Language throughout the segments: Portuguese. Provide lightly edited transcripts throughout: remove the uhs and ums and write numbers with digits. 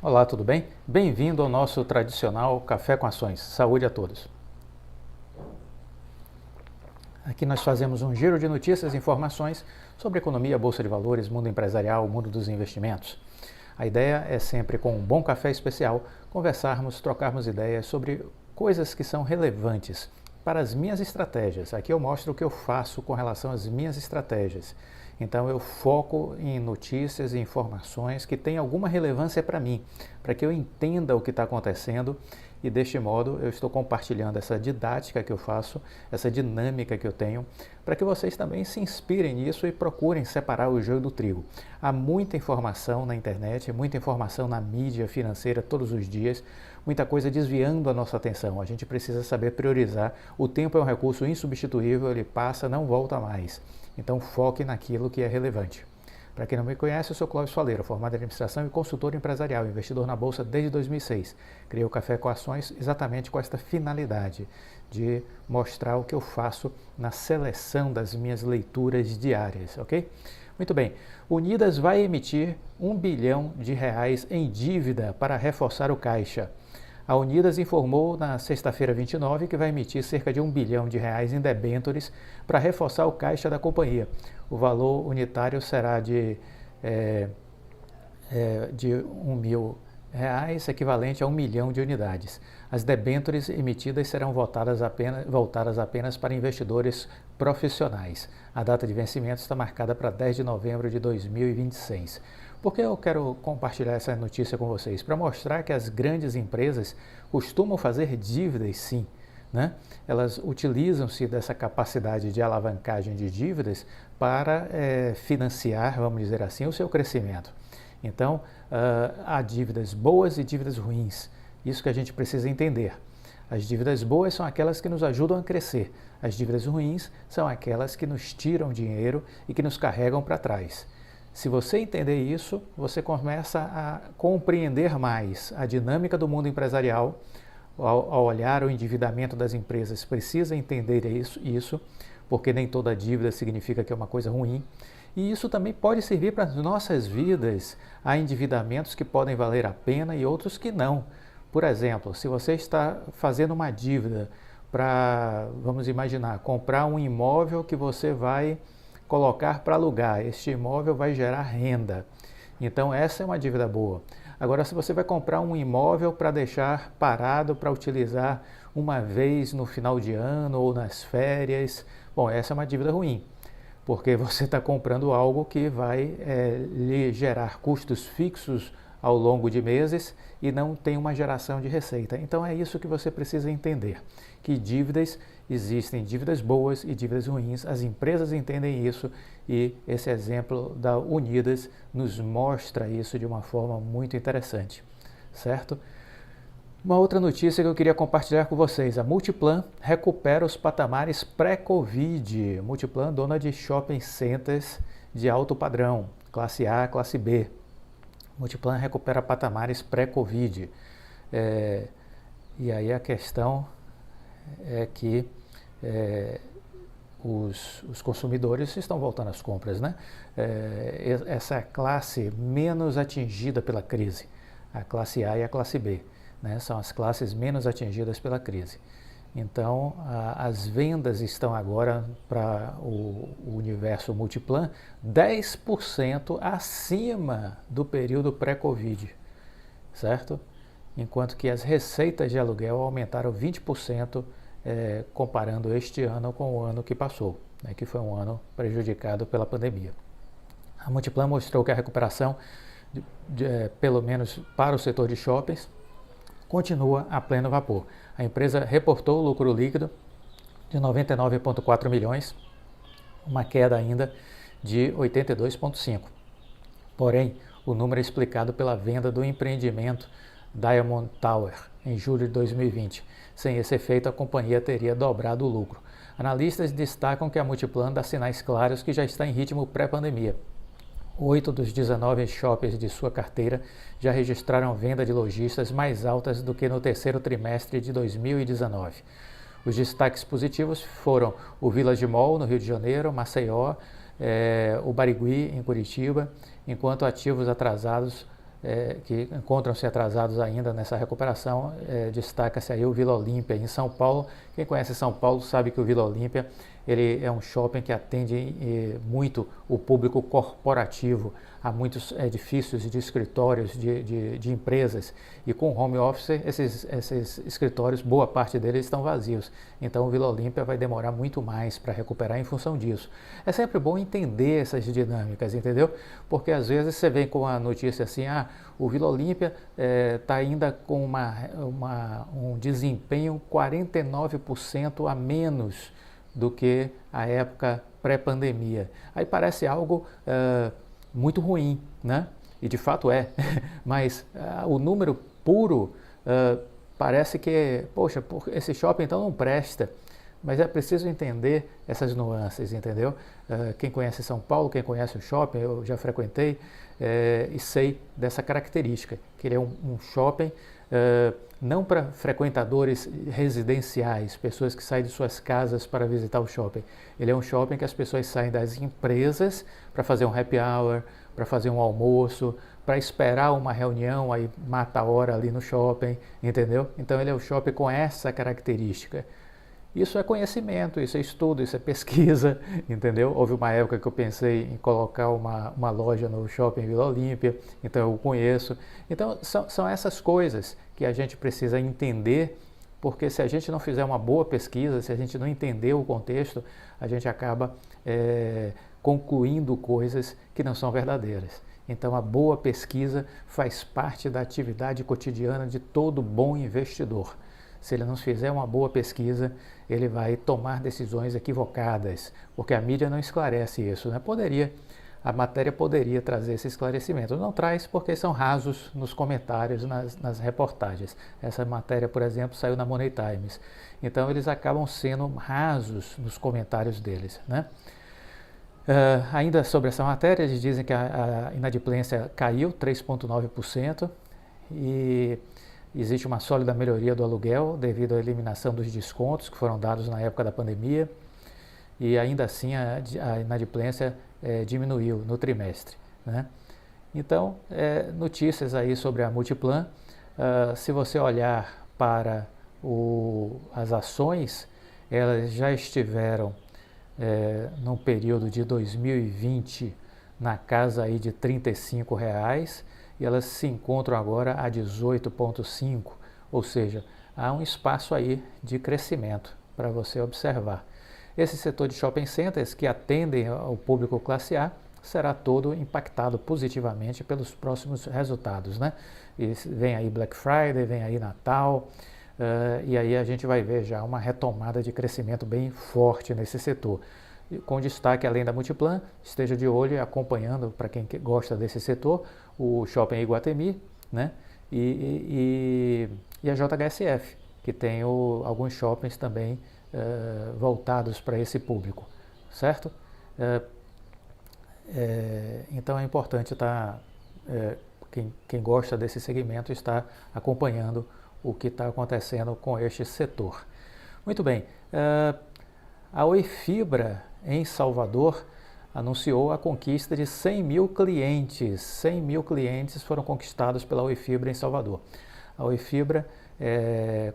Olá, tudo bem? Bem-vindo ao nosso tradicional Café com Ações. Saúde a todos. Aqui nós fazemos um giro de notícias e informações sobre economia, bolsa de valores, mundo empresarial, mundo dos investimentos. A ideia é sempre, com um bom café especial, conversarmos, trocarmos ideias sobre coisas que são relevantes para as minhas estratégias. Aqui eu mostro o que eu faço com relação às minhas estratégias. Então eu foco em notícias e informações que têm alguma relevância para mim, para que eu entenda o que está acontecendo e deste modo eu estou compartilhando essa didática que eu faço, essa dinâmica que eu tenho, para que vocês também se inspirem nisso e procurem separar o joio do trigo. Há muita informação na internet, muita informação na mídia financeira todos os dias, muita coisa desviando a nossa atenção. A gente precisa saber priorizar. O tempo é um recurso insubstituível, ele passa, não volta mais. Então foque naquilo que é relevante. Para quem não me conhece, eu sou Clóvis Faleiro, formado em administração e consultor empresarial, investidor na Bolsa desde 2006. Criei o Café com Ações exatamente com esta finalidade, de mostrar o que eu faço na seleção das minhas leituras diárias, ok? Muito bem, Unidas vai emitir R$ 1 bilhão em dívida para reforçar o caixa. A Unidas informou na sexta-feira 29 que vai emitir cerca de R$ 1 bilhão em debêntures para reforçar o caixa da companhia. O valor unitário será de R$ 1.000, equivalente a 1 milhão de unidades. As debêntures emitidas serão voltadas apenas para investidores profissionais. A data de vencimento está marcada para 10 de novembro de 2026. Por que eu quero compartilhar essa notícia com vocês? Para mostrar que as grandes empresas costumam fazer dívidas, sim. Né? Elas utilizam-se dessa capacidade de alavancagem de dívidas para financiar, vamos dizer assim, o seu crescimento. Então, há dívidas boas e dívidas ruins. Isso que a gente precisa entender. As dívidas boas são aquelas que nos ajudam a crescer. As dívidas ruins são aquelas que nos tiram dinheiro e que nos carregam para trás. Se você entender isso, você começa a compreender mais a dinâmica do mundo empresarial. Ao olhar o endividamento das empresas, precisa entender isso, porque nem toda dívida significa que é uma coisa ruim. E isso também pode servir para as nossas vidas. Há endividamentos que podem valer a pena e outros que não. Por exemplo, se você está fazendo uma dívida para, vamos imaginar, comprar um imóvel que você vai colocar para alugar, este imóvel vai gerar renda. Então essa é uma dívida boa. Agora, se você vai comprar um imóvel para deixar parado para utilizar uma vez no final de ano ou nas férias, bom, essa é uma dívida ruim, porque você está comprando algo que vai lhe gerar custos fixos ao longo de meses e não tem uma geração de receita. Então é isso que você precisa entender, que dívidas existem, dívidas boas e dívidas ruins. As empresas entendem isso e esse exemplo da Unidas nos mostra isso de uma forma muito interessante, certo? Uma outra notícia que eu queria compartilhar com vocês, a Multiplan recupera os patamares pré-Covid. Multiplan, dona de shopping centers de alto padrão, classe A, classe B. Multiplan recupera patamares pré-Covid. E aí a questão é que os consumidores estão voltando às compras, né? Essa é a classe menos atingida pela crise, a classe A e a classe B, né? São as classes menos atingidas pela crise. Então, as vendas estão agora para o universo Multiplan 10% acima do período pré-Covid, certo? Enquanto que as receitas de aluguel aumentaram 20%, comparando este ano com o ano que passou, né, que foi um ano prejudicado pela pandemia. A Multiplan mostrou que a recuperação, pelo menos para o setor de shoppings, continua a pleno vapor. A empresa reportou lucro líquido de 99,4 milhões, uma queda ainda de 82,5. Porém, o número é explicado pela venda do empreendimento Diamond Tower em julho de 2020. Sem esse efeito, a companhia teria dobrado o lucro. Analistas destacam que a Multiplan dá sinais claros que já está em ritmo pré-pandemia. 8 dos 19 shoppings de sua carteira já registraram venda de lojistas mais altas do que no terceiro trimestre de 2019. Os destaques positivos foram o Village Mall, no Rio de Janeiro, Maceió, o Barigui, em Curitiba, enquanto ativos atrasados que encontram-se atrasados ainda nessa recuperação, destaca-se aí o Vila Olímpia em São Paulo. Quem conhece São Paulo sabe que o Vila Olímpia ele é um shopping que atende muito o público corporativo. Há muitos edifícios de escritórios de empresas e com home office esses escritórios, boa parte deles estão vazios. Então o Vila Olímpia vai demorar muito mais para recuperar em função disso. É sempre bom entender essas dinâmicas, entendeu? Porque às vezes você vem com a notícia assim, o Vila Olímpia está ainda com um desempenho 49% a menos do que a época pré-pandemia. Aí parece algo muito ruim, né? E de fato é, mas o número puro parece que, poxa, esse shopping então não presta. Mas é preciso entender essas nuances, entendeu? Quem conhece São Paulo, quem conhece o shopping, eu já frequentei e sei dessa característica, que ele é um shopping não para frequentadores residenciais, pessoas que saem de suas casas para visitar o shopping. Ele é um shopping que as pessoas saem das empresas para fazer um happy hour, para fazer um almoço, para esperar uma reunião, aí mata a hora ali no shopping, entendeu? Então ele é um shopping com essa característica. Isso é conhecimento, isso é estudo, isso é pesquisa, entendeu? Houve uma época que eu pensei em colocar uma loja no shopping Vila Olímpia, então eu conheço. Então são essas coisas que a gente precisa entender, porque se a gente não fizer uma boa pesquisa, se a gente não entender o contexto, a gente acaba concluindo coisas que não são verdadeiras. Então a boa pesquisa faz parte da atividade cotidiana de todo bom investidor. Se ele não fizer uma boa pesquisa, ele vai tomar decisões equivocadas, porque a mídia não esclarece isso, né? A matéria poderia trazer esse esclarecimento. Não traz porque são rasos nos comentários, nas reportagens. Essa matéria, por exemplo, saiu na Money Times. Então eles acabam sendo rasos nos comentários deles, né? Ainda sobre essa matéria, eles dizem que a inadimplência caiu 3,9% e existe uma sólida melhoria do aluguel devido à eliminação dos descontos que foram dados na época da pandemia e ainda assim a inadimplência diminuiu no trimestre, né? Então, notícias aí sobre a Multiplan. Se você olhar para as ações, elas já estiveram no período de 2020 na casa aí de R$ 35, e elas se encontram agora a 18,5, ou seja, há um espaço aí de crescimento para você observar. Esse setor de shopping centers que atendem ao público classe A será todo impactado positivamente pelos próximos resultados, né? E vem aí Black Friday, vem aí Natal, e aí a gente vai ver já uma retomada de crescimento bem forte nesse setor. Com destaque, além da Multiplan, esteja de olho e acompanhando, para quem gosta desse setor, o Shopping Iguatemi, né? e a JHSF, que tem alguns shoppings também voltados para esse público, certo? Então é importante quem gosta desse segmento está acompanhando o que está acontecendo com este setor. Muito bem, a Oi Fibra em Salvador anunciou a conquista de 100 mil clientes. 100 mil clientes foram conquistados pela Oi Fibra em Salvador. A Oi Fibra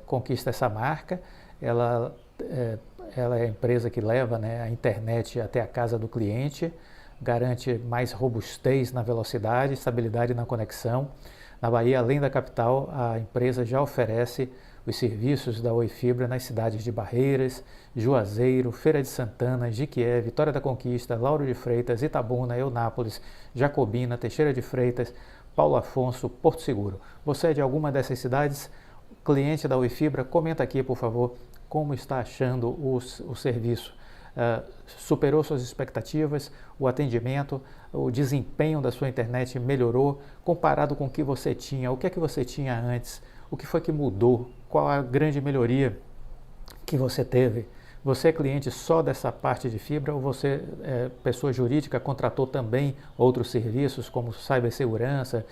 conquista essa marca, ela é a empresa que leva, né, a internet até a casa do cliente, garante mais robustez na velocidade, estabilidade na conexão. Na Bahia, além da capital, a empresa já oferece os serviços da Oi Fibra nas cidades de Barreiras, Juazeiro, Feira de Santana, Jiquié, Vitória da Conquista, Lauro de Freitas, Itabuna, Eunápolis, Jacobina, Teixeira de Freitas, Paulo Afonso, Porto Seguro. Você é de alguma dessas cidades? Cliente da Oi Fibra? Comenta aqui, por favor, como está achando o serviço. Superou suas expectativas, o atendimento, o desempenho da sua internet melhorou comparado com o que você tinha, o que é que você tinha antes, o que foi que mudou, qual a grande melhoria que você teve. Você é cliente só dessa parte de fibra ou você, pessoa jurídica, contratou também outros serviços como cibersegurança,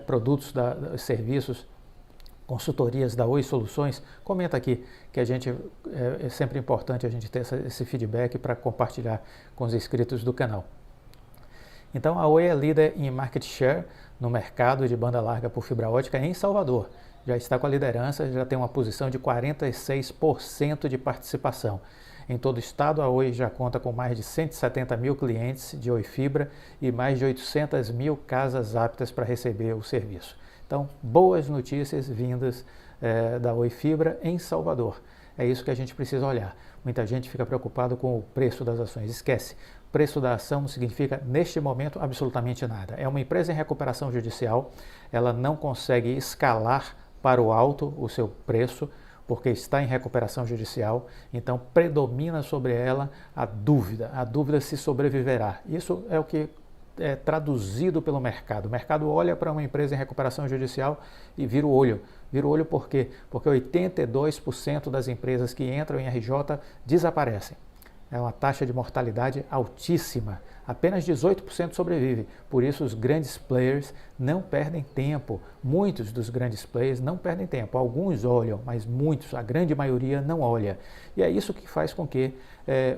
produtos, serviços, consultorias da Oi Soluções? Comenta aqui que é sempre importante a gente ter esse feedback para compartilhar com os inscritos do canal. Então a Oi é líder em market share no mercado de banda larga por fibra ótica em Salvador. Já está com a liderança, já tem uma posição de 46% de participação. Em todo o estado, a Oi já conta com mais de 170 mil clientes de Oi Fibra e mais de 800 mil casas aptas para receber o serviço. Então, boas notícias vindas da Oi Fibra em Salvador. É isso que a gente precisa olhar. Muita gente fica preocupado com o preço das ações. Esquece, preço da ação não significa, neste momento, absolutamente nada. É uma empresa em recuperação judicial, ela não consegue escalar para o alto o seu preço, porque está em recuperação judicial, então predomina sobre ela a dúvida se sobreviverá. Isso é o que é traduzido pelo mercado. O mercado olha para uma empresa em recuperação judicial e vira o olho. Vira o olho por quê? Porque 82% das empresas que entram em RJ desaparecem. É uma taxa de mortalidade altíssima. Apenas 18% sobrevive. Por isso os grandes players não perdem tempo. Muitos dos grandes players não perdem tempo. Alguns olham, mas muitos, a grande maioria, não olha. E é isso que faz com que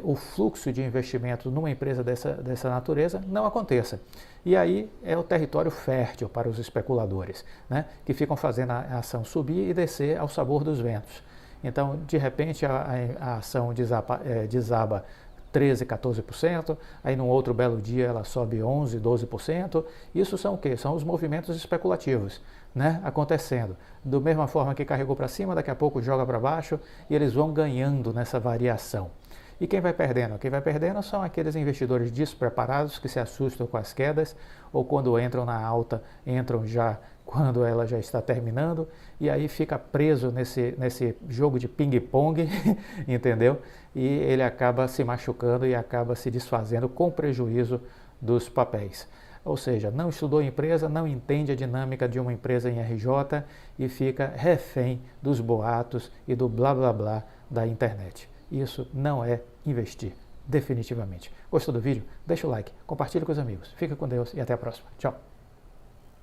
o fluxo de investimento numa empresa dessa natureza não aconteça. E aí é o território fértil para os especuladores, né, que ficam fazendo a ação subir e descer ao sabor dos ventos. Então, de repente, a ação desaba 13%, 14%, aí num outro belo dia ela sobe 11%, 12%. Isso são o quê? São os movimentos especulativos, né, acontecendo. Da mesma forma que carregou para cima, daqui a pouco joga para baixo e eles vão ganhando nessa variação. E quem vai perdendo? Quem vai perdendo são aqueles investidores despreparados que se assustam com as quedas ou quando entram na alta, entram já quando ela já está terminando e aí fica preso nesse jogo de ping-pong, entendeu? E ele acaba se machucando e acaba se desfazendo com prejuízo dos papéis. Ou seja, não estudou a empresa, não entende a dinâmica de uma empresa em RJ e fica refém dos boatos e do blá blá blá da internet. Isso não é investir, definitivamente. Gostou do vídeo? Deixa o like, compartilhe com os amigos. Fica com Deus e até a próxima. Tchau!